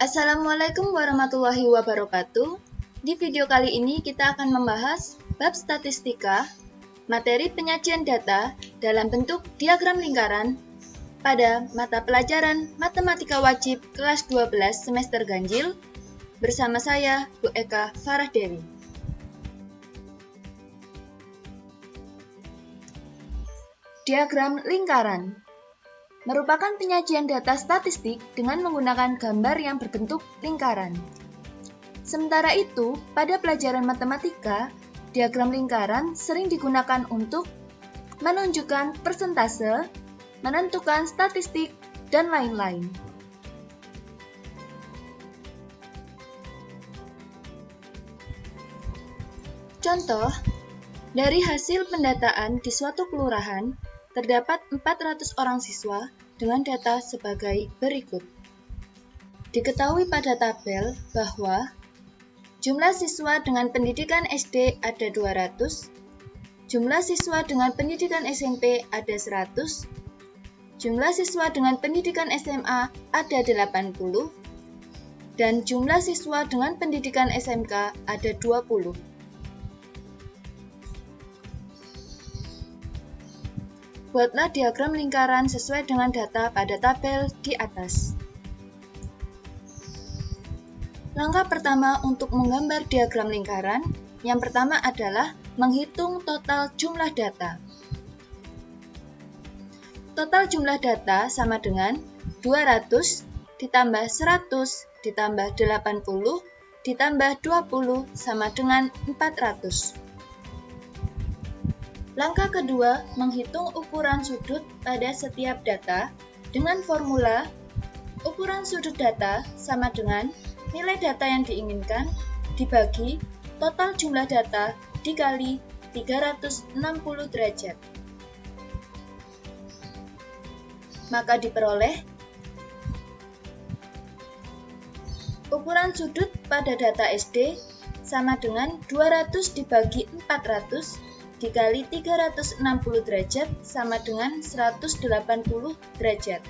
Assalamualaikum warahmatullahi wabarakatuh. Di video kali ini kita akan membahas bab statistika, materi penyajian data dalam bentuk diagram lingkaran pada mata pelajaran Matematika Wajib kelas 12 semester ganjil bersama saya, Bu Eka Farah Dewi. Diagram lingkaran merupakan penyajian data statistik dengan menggunakan gambar yang berbentuk lingkaran. Sementara itu, pada pelajaran matematika, diagram lingkaran sering digunakan untuk menunjukkan persentase, menentukan statistik, dan lain-lain. Contoh, dari hasil pendataan di suatu kelurahan, terdapat 400 orang siswa dengan data sebagai berikut. Diketahui pada tabel bahwa jumlah siswa dengan pendidikan SD ada 200, jumlah siswa dengan pendidikan SMP ada 100, jumlah siswa dengan pendidikan SMA ada 80, dan jumlah siswa dengan pendidikan SMK ada 20. Buatlah diagram lingkaran sesuai dengan data pada tabel di atas. Langkah pertama untuk menggambar diagram lingkaran, yang pertama adalah menghitung total jumlah data. Total jumlah data sama dengan 200 ditambah 100 ditambah 80 ditambah 20 sama dengan 400. Langkah kedua, menghitung ukuran sudut pada setiap data dengan formula ukuran sudut data sama dengan nilai data yang diinginkan dibagi total jumlah data dikali 360 derajat. Maka diperoleh ukuran sudut pada data SD sama dengan 200 dibagi 400 dikali 360 derajat sama dengan 180 derajat.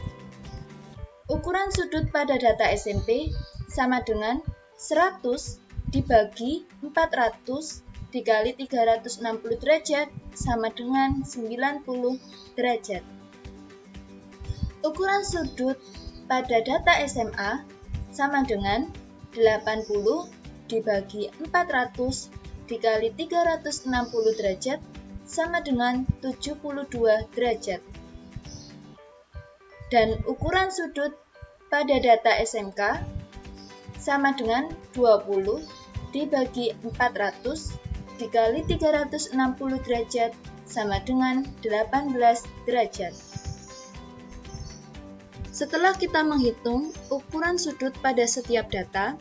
Ukuran sudut pada data SMP sama dengan 100 dibagi 400 dikali 360 derajat sama dengan 90 derajat. Ukuran sudut pada data SMA sama dengan 80 dibagi 400 dikali 360 derajat sama dengan 72 derajat. Dan ukuran sudut pada data SMK sama dengan 20 dibagi 400 dikali 360 derajat sama dengan 18 derajat. Setelah kita menghitung ukuran sudut pada setiap data,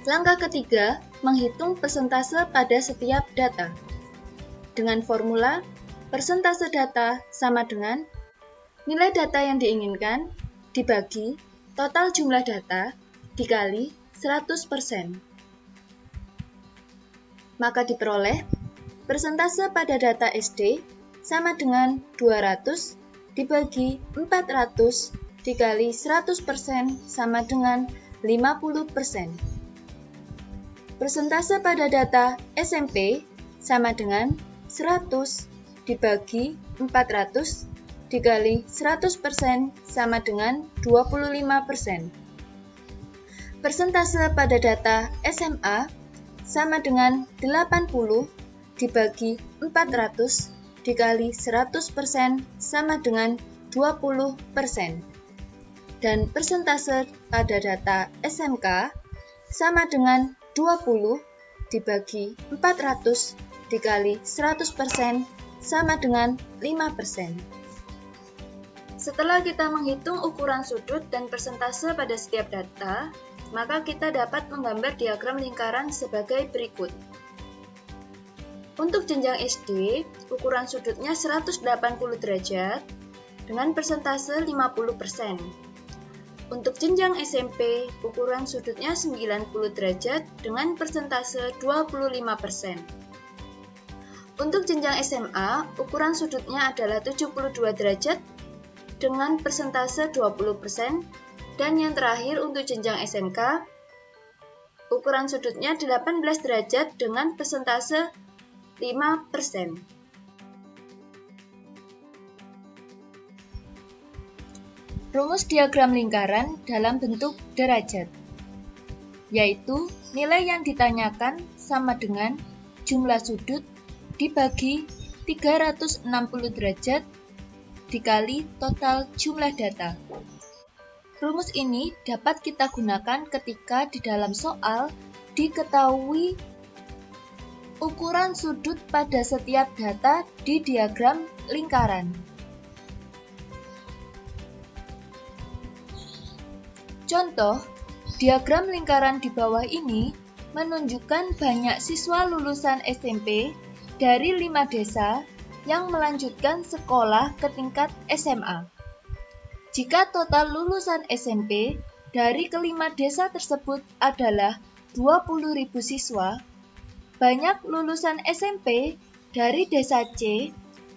langkah ketiga, menghitung persentase pada setiap data. Dengan formula, persentase data sama dengan nilai data yang diinginkan dibagi total jumlah data dikali 100%. Maka diperoleh persentase pada data SD sama dengan 200 dibagi 400 dikali 100% sama dengan 50%. Persentase pada data SMP sama dengan 100 dibagi 400 dikali 100% sama dengan 25%. Persentase pada data SMA sama dengan 80 dibagi 400 dikali 100% sama dengan 20%. Dan persentase pada data SMK sama dengan 20 dibagi 400 dikali 100% sama dengan 5%. Setelah kita menghitung ukuran sudut dan persentase pada setiap data, maka kita dapat menggambar diagram lingkaran sebagai berikut. Untuk jenjang SD, ukuran sudutnya 180 derajat dengan persentase 50%. Untuk jenjang SMP, ukuran sudutnya 90 derajat dengan persentase 25%. Untuk jenjang SMA, ukuran sudutnya adalah 72 derajat dengan persentase 20% Dan yang terakhir untuk jenjang SMK, ukuran sudutnya 18 derajat dengan persentase 5%. Rumus diagram lingkaran dalam bentuk derajat, yaitu nilai yang ditanyakan sama dengan jumlah sudut dibagi 360 derajat dikali total jumlah data. Rumus ini dapat kita gunakan ketika di dalam soal diketahui ukuran sudut pada setiap data di diagram lingkaran. Contoh, diagram lingkaran di bawah ini menunjukkan banyak siswa lulusan SMP dari 5 desa yang melanjutkan sekolah ke tingkat SMA. Jika total lulusan SMP dari kelima desa tersebut adalah 20.000 siswa, banyak lulusan SMP dari desa C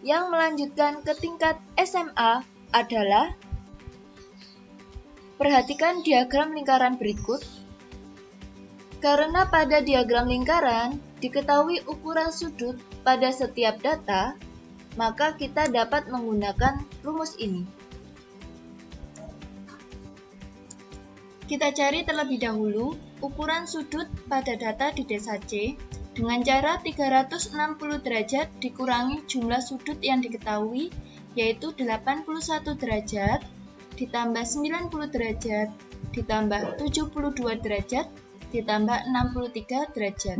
yang melanjutkan ke tingkat SMA adalah. Perhatikan diagram lingkaran berikut. Karena pada diagram lingkaran diketahui ukuran sudut pada setiap data, maka kita dapat menggunakan rumus ini. Kita cari terlebih dahulu ukuran sudut pada data di desa C dengan cara 360 derajat dikurangi jumlah sudut yang diketahui, yaitu 81 derajat, ditambah 90 derajat, ditambah 72 derajat, ditambah 63 derajat.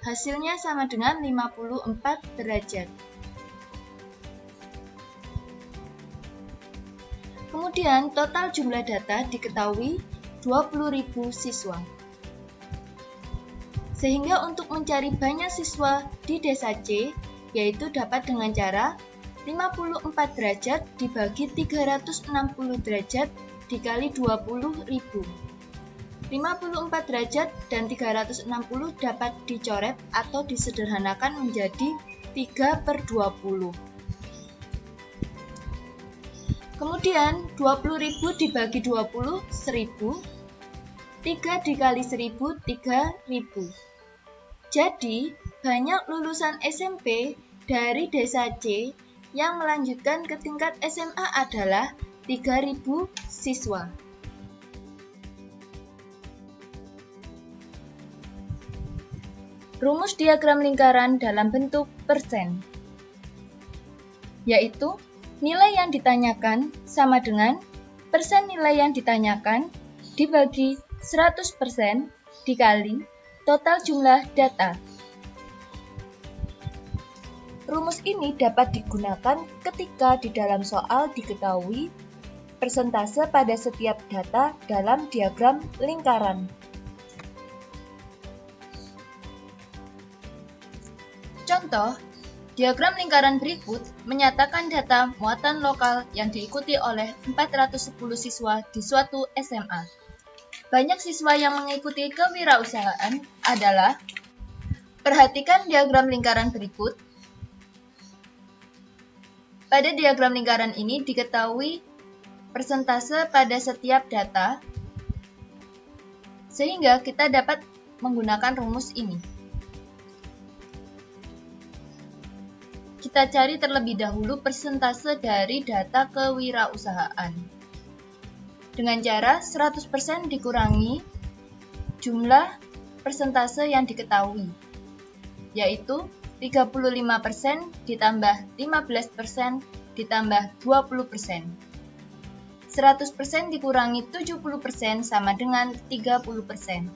Hasilnya sama dengan 54 derajat. Kemudian total jumlah data diketahui 20.000 siswa. Sehingga untuk mencari banyak siswa di desa C, yaitu dapat dengan cara 54 derajat dibagi 360 derajat dikali 20.000. 54 derajat dan 360 dapat dicoret atau disederhanakan menjadi 3/20. Kemudian 20.000 dibagi 20, 1.000. 3 dikali 1.000, 3.000. Jadi, banyak lulusan SMP dari desa C yang melanjutkan ke tingkat SMA adalah 3.000 siswa. Rumus diagram lingkaran dalam bentuk persen, yaitu nilai yang ditanyakan sama dengan persen nilai yang ditanyakan dibagi 100% dikali total jumlah data. Rumus ini dapat digunakan ketika di dalam soal diketahui persentase pada setiap data dalam diagram lingkaran. Contoh, diagram lingkaran berikut menyatakan data muatan lokal yang diikuti oleh 410 siswa di suatu SMA. Banyak siswa yang mengikuti kewirausahaan adalah. Perhatikan diagram lingkaran berikut. Pada diagram lingkaran ini diketahui persentase pada setiap data, sehingga kita dapat menggunakan rumus ini. Kita cari terlebih dahulu persentase dari data kewirausahaan. Dengan cara 100% dikurangi jumlah persentase yang diketahui, yaitu 35% ditambah 15% ditambah 20%. 100% dikurangi 70% sama dengan 30%.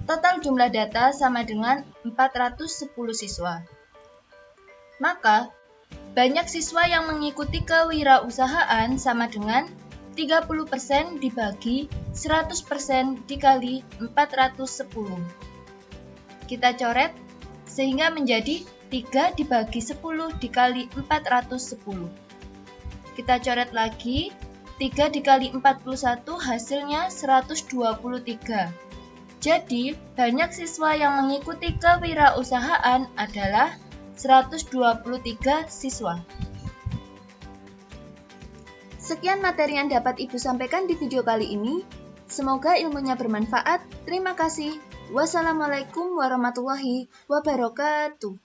Total jumlah data sama dengan 410 siswa. Maka, banyak siswa yang mengikuti kewirausahaan sama dengan 30% dibagi 100% dikali 410. Kita coret sehingga menjadi 3 dibagi 10 dikali 410. Kita coret lagi, 3 dikali 41 hasilnya 123. Jadi, banyak siswa yang mengikuti kewirausahaan adalah 123 siswa. Sekian materi yang dapat Ibu sampaikan di video kali ini. Semoga ilmunya bermanfaat. Terima kasih. Wassalamualaikum warahmatullahi wabarakatuh.